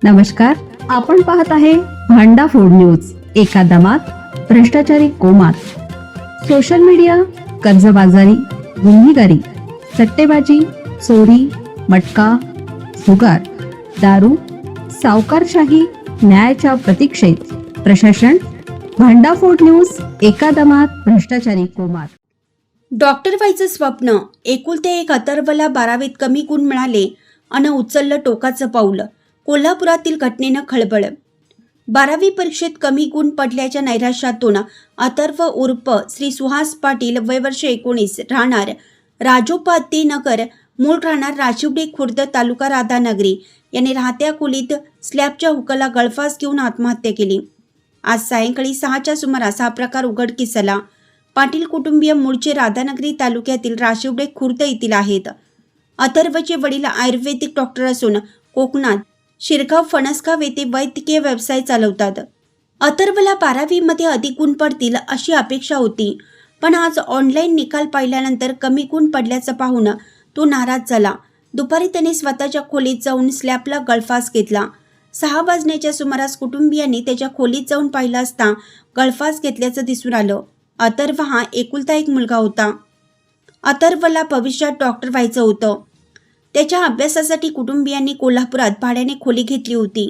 नमस्कार, आपण पाहत आहे भांडा फोड न्यूज. एका दमात भ्रष्टाचारी कोमात. सोशल मीडिया, कर्जबाजारी, गुन्हेगारी, सट्टेबाजी, चोरी, मटका, जुगार, दारू, सावकारशाही, न्यायाच्या प्रतीक्षेत प्रशासन. भांडाफोड न्यूज. एका दमात भ्रष्टाचारी कोमात. डॉक्टर व्हायचं स्वप्न. एकुलते एक अथर्वला 12वीत कमी गुण मिळाले अन उचललं टोकाचं पाऊल. कोल्हापुरातील घटनेनं खळबळ. 12वी परीक्षेत कमी गुण पडल्याच्या नैराश्यातून अथर्व उर्फ श्री सुहास पाटील, वय वर्ष 19, राहणार राजोपाध्ये नगर, मूळ राहणार राशिवडे खुर्द, तालुका राधानगरी, यांनी राहत्या खोलीत स्लॅबच्या हुकाला गळफास घेऊन आत्महत्या केली. आज सायंकाळी 6च्या सुमारास हा प्रकार उघडकीस आला. पाटील कुटुंबीय मूळचे राधानगरी तालुक्यातील राशिवडे खुर्द येथील आहेत. अथर्वचे वडील आयुर्वेदिक डॉक्टर असून कोकणात शिरगाव, फणसगाव येथे वैद्यकीय व्यवसाय चालवतात. अथर्वला 12वी मध्ये अधिक गुण पडतील अशी अपेक्षा होती, पण आज ऑनलाईन निकाल पाहिल्यानंतर कमी गुण पडल्याचं पाहून तो नाराज झाला. दुपारी त्याने स्वतःच्या खोलीत जाऊन स्लॅबला गळफास घेतला. 6 वाजण्याच्या सुमारास कुटुंबियांनी त्याच्या खोलीत जाऊन पाहिलं असता गळफास घेतल्याचं दिसून आलं. अथर्व हा एकुलता एक मुलगा होता. अथर्वला भविष्यात डॉक्टर व्हायचं होतं. त्याच्या अभ्यासासाठी कुटुंबियांनी कोल्हापुरात भाड्याने खोली घेतली होती.